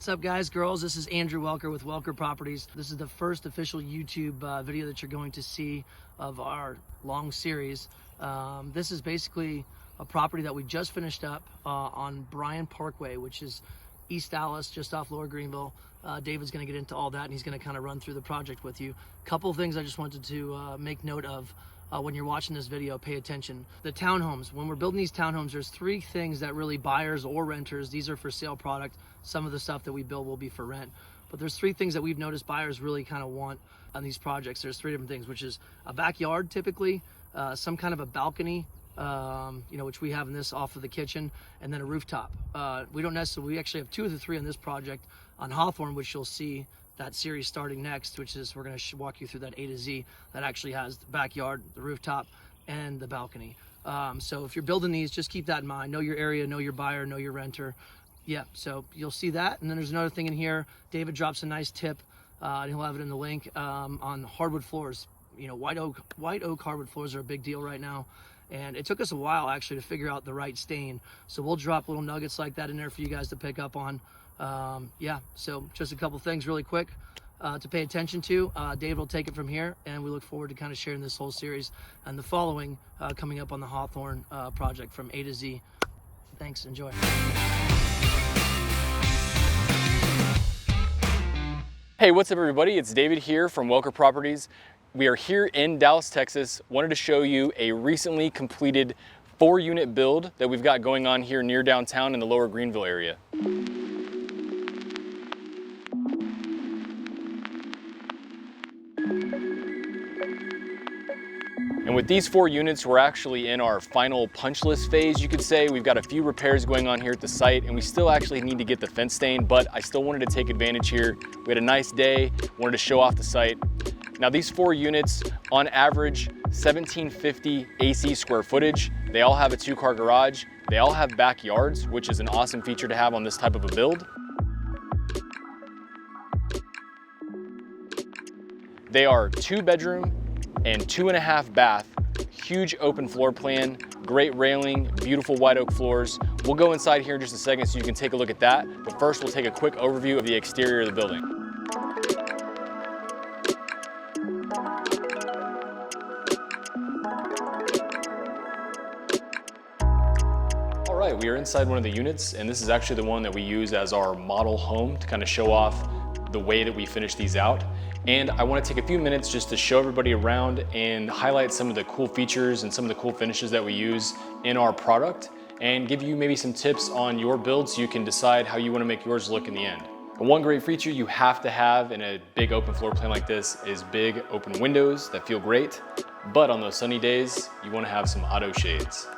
What's up, guys, girls? This is Andrew Welker with Welker Properties. This is the first official YouTube video that you're going to see of our long series. This is basically a property that we just finished up on Bryan Parkway, which is East Dallas, just off Lower Greenville. David's going to get into all that, and he's going to kind of run through the project with you. Couple of things I just wanted to make note of. When you're watching this video, pay attention. The townhomes, when we're building these townhomes, there's three things that really buyers or renters, these are for sale product. Some of the stuff that we build will be for rent. But there's three things that we've noticed buyers really kind of want on these projects. There's three different things, which is a backyard typically, some kind of a balcony, which we have in this off of the kitchen, and then a rooftop. We actually have two of the three on this project on Hawthorne, which you'll see that series starting next, which is we're going to walk you through that A to Z that actually has the backyard, the rooftop, and the balcony. So if you're building these, just keep that in mind. Know your area, know your buyer, know your renter. Yeah, so you'll see that. And then there's another thing in here. David drops a nice tip, and he'll have it in the link, on hardwood floors. You know, white oak hardwood floors are a big deal right now. And it took us a while actually to figure out the right stain. So we'll drop little nuggets like that in there for you guys to pick up on. So just a couple things really quick to pay attention to. Dave will take it from here, and we look forward to kind of sharing this whole series and the following coming up on the Hawthorne project from A to Z. Thanks, enjoy. Hey, what's up everybody? It's David here from Welker Properties. We are here in Dallas, Texas. Wanted to show you a recently completed 4-unit build that we've got going on here near downtown in the Lower Greenville area. And with these 4 units, we're actually in our final punch list phase, you could say. We've got a few repairs going on here at the site, and we still actually need to get the fence stain, but I still wanted to take advantage here. We had a nice day, wanted to show off the site. Now these 4 units, on average, 1750 AC square footage. They all have a 2-car garage. They all have backyards, which is an awesome feature to have on this type of a build. They are 2-bedroom and 2.5 bath, huge open floor plan, great railing, beautiful white oak floors. We'll go inside here in just a second so you can take a look at that, but first we'll take a quick overview of the exterior of the building. All right, we are inside one of the units, and this is actually the one that we use as our model home to kind of show off the way that we finish these out. And I want to take a few minutes just to show everybody around and highlight some of the cool features and some of the cool finishes that we use in our product, and give you maybe some tips on your build so you can decide how you want to make yours look in the end. And one great feature you have to have in a big open floor plan like this is big open windows that feel great, but on those sunny days, you want to have some auto shades.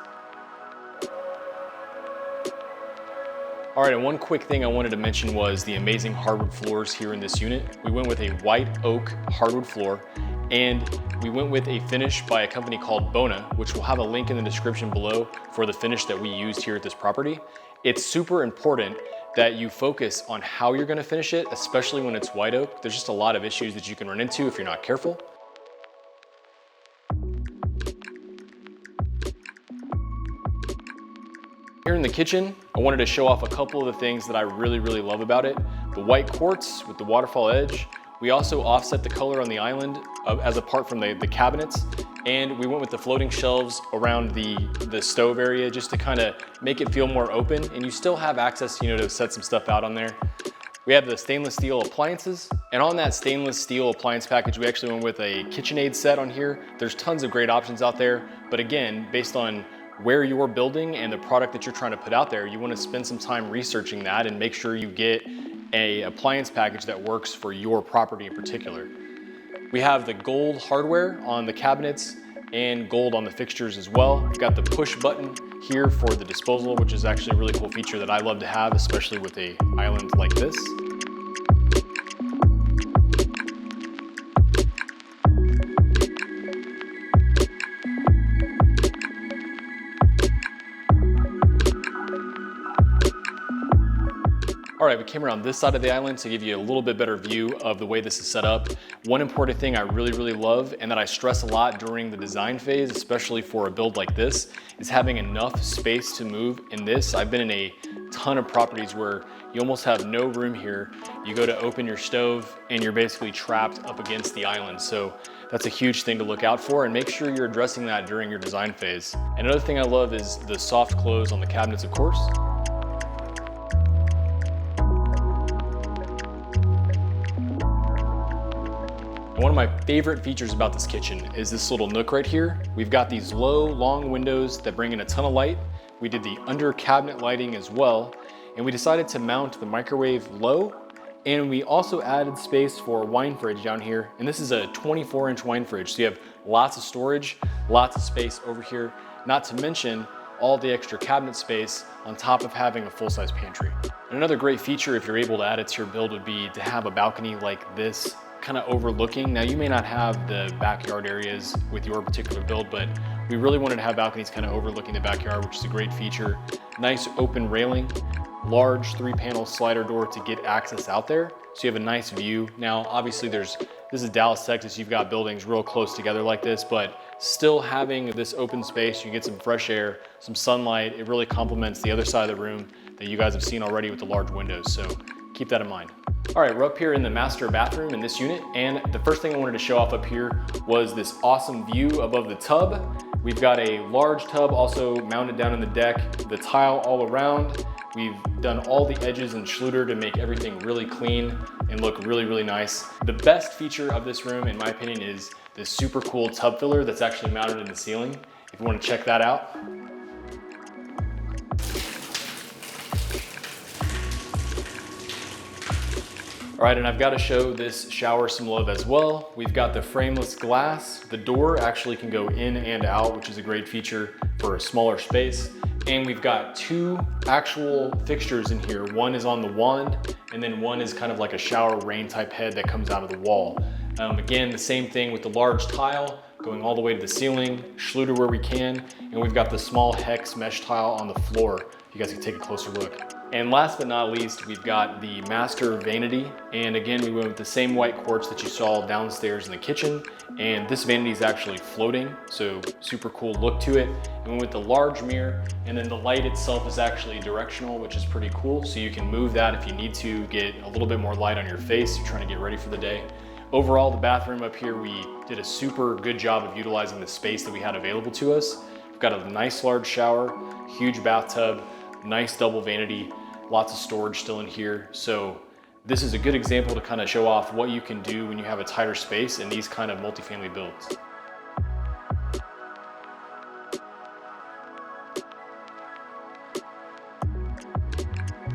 All right, and one quick thing I wanted to mention was the amazing hardwood floors here in this unit. We went with a white oak hardwood floor, and we went with a finish by a company called Bona, which will have a link in the description below for the finish that we used here at this property. It's super important that you focus on how you're gonna finish it, especially when it's white oak. There's just a lot of issues that you can run into if you're not careful. Here in the kitchen, I wanted to show off a couple of the things that I really love about it. The white quartz with the waterfall edge. We also offset the color on the island as apart from the cabinets. And we went with the floating shelves around the stove area just to kind of make it feel more open. And you still have access, to set some stuff out on there. We have the stainless steel appliances. And on that stainless steel appliance package, we actually went with a KitchenAid set on here. There's tons of great options out there. But again, based on where you're building and the product that you're trying to put out there, you want to spend some time researching that and make sure you get an appliance package that works for your property in particular. We have the gold hardware on the cabinets and gold on the fixtures as well. We've got the push button here for the disposal, which is actually a really cool feature that I love to have, especially with an island like this. All right, right, we came around this side of the island to give you a little bit better view of the way this is set up. One important thing I really love, and that I stress a lot during the design phase, especially for a build like this, is having enough space to move in this. I've been in a ton of properties where you almost have no room here. You go to open your stove and you're basically trapped up against the island. So that's a huge thing to look out for, and make sure you're addressing that during your design phase. And another thing I love is the soft close on the cabinets, of course. And one of my favorite features about this kitchen is this little nook right here. We've got these low, long windows that bring in a ton of light. We did the under cabinet lighting as well, and we decided to mount the microwave low. And we also added space for a wine fridge down here. And this is a 24-inch wine fridge. So you have lots of storage, lots of space over here, not to mention all the extra cabinet space on top of having a full-size pantry. And another great feature, if you're able to add it to your build, would be to have a balcony like this, kind of overlooking. Now you may not have the backyard areas with your particular build, but we really wanted to have balconies kind of overlooking the backyard, which is a great feature. Nice open railing, large 3-panel slider door to get access out there, so you have a nice view. Now obviously this is Dallas, Texas, you've got buildings real close together like this, but still having this open space, you get some fresh air, some sunlight. It really complements the other side of the room that you guys have seen already with the large windows, so keep that in mind. All right, we're up here in the master bathroom in this unit, and the first thing I wanted to show off up here was this awesome view above the tub. We've got a large tub also mounted down in the deck, the tile all around. We've done all the edges in Schluter to make everything really clean and look really nice. The best feature of this room, in my opinion, is this super cool tub filler that's actually mounted in the ceiling. If you want to check that out. All right, and I've got to show this shower some love as well. We've got the frameless glass. The door actually can go in and out, which is a great feature for a smaller space. And we've got 2 actual fixtures in here. One is on the wand, and then one is kind of like a shower rain type head that comes out of the wall. Again, the same thing with the large tile going all the way to the ceiling, Schluter where we can, and we've got the small hex mesh tile on the floor. You guys can take a closer look. And last but not least, we've got the master vanity. And again, we went with the same white quartz that you saw downstairs in the kitchen. And this vanity is actually floating, so super cool look to it. And we went with the large mirror, and then the light itself is actually directional, which is pretty cool. So you can move that if you need to get a little bit more light on your face, you're trying to get ready for the day. Overall, the bathroom up here, we did a super good job of utilizing the space that we had available to us. We've got a nice large shower, huge bathtub, nice double vanity, lots of storage still in here. So this is a good example to kind of show off what you can do when you have a tighter space in these kind of multifamily builds.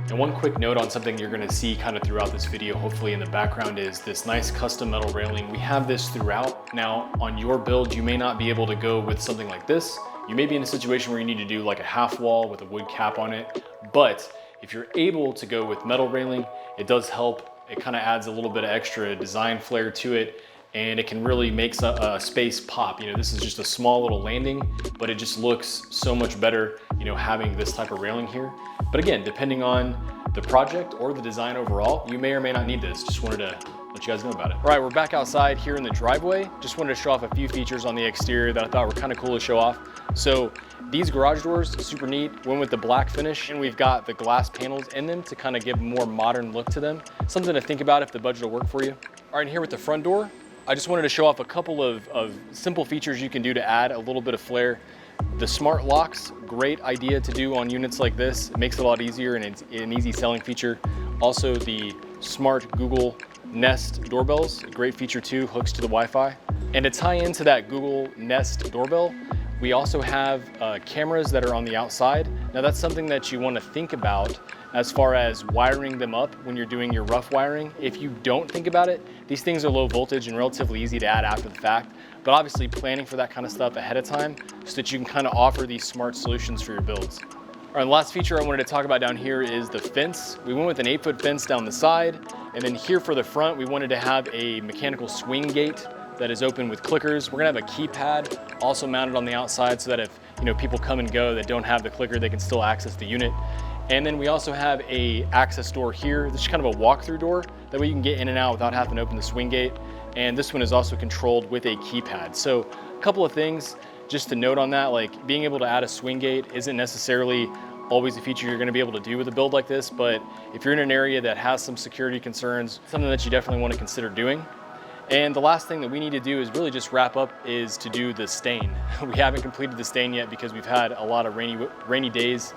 And one quick note on something you're gonna see kind of throughout this video, hopefully in the background, is this nice custom metal railing. We have this throughout. Now on your build, you may not be able to go with something like this. You may be in a situation where you need to do like a half wall with a wood cap on it. But if you're able to go with metal railing, it does help. It kind of adds a little bit of extra design flair to it, and it can really make a space pop. You know, this is just a small little landing, but it just looks so much better, you know, having this type of railing here. But again, depending on the project or the design overall, you may or may not need this. Just wanted to let you guys know about it. All right, we're back outside here in the driveway. Just wanted to show off a few features on the exterior that I thought were kind of cool to show off. So these garage doors, super neat. Went with the black finish, and we've got the glass panels in them to kind of give a more modern look to them. Something to think about if the budget will work for you. All right, and here with the front door, I just wanted to show off a couple of simple features you can do to add a little bit of flair. The smart locks, great idea to do on units like this. It makes it a lot easier, and it's an easy selling feature. Also the smart Google Nest doorbells, a great feature too, hooks to the Wi-Fi. And to tie into that Google Nest doorbell, we also have cameras that are on the outside. Now that's something that you want to think about as far as wiring them up when you're doing your rough wiring. If you don't think about it, these things are low voltage and relatively easy to add after the fact, but obviously planning for that kind of stuff ahead of time so that you can kind of offer these smart solutions for your builds. All right, the last feature I wanted to talk about down here is the fence. We went with an 8-foot fence down the side, and then here for the front, we wanted to have a mechanical swing gate that is open with clickers. We're gonna have a keypad also mounted on the outside so that if people come and go that don't have the clicker, they can still access the unit. And then we also have a access door here. This is kind of a walk-through door. That way you can get in and out without having to open the swing gate. And this one is also controlled with a keypad. So a couple of things just to note on that, like being able to add a swing gate isn't necessarily always a feature you're gonna be able to do with a build like this, but if you're in an area that has some security concerns, something that you definitely want to consider doing. And the last thing that we need to do is really just wrap up is to do the stain. We haven't completed the stain yet because we've had a lot of rainy days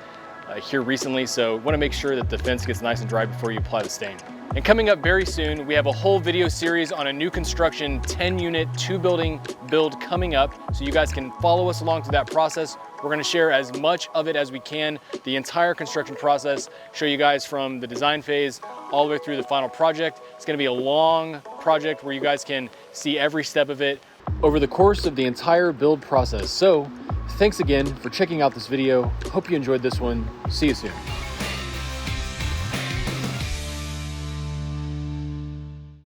here recently, so want to make sure that the fence gets nice and dry before you apply the stain. And coming up very soon, we have a whole video series on a new construction 10-unit, 2-building build coming up, so you guys can follow us along through that process. We're going to share as much of it as we can, the entire construction process, show you guys from the design phase all the way through the final project. It's going to be a long project where you guys can see every step of it over the course of the entire build process. So thanks again for checking out this video. Hope you enjoyed this one. See you soon.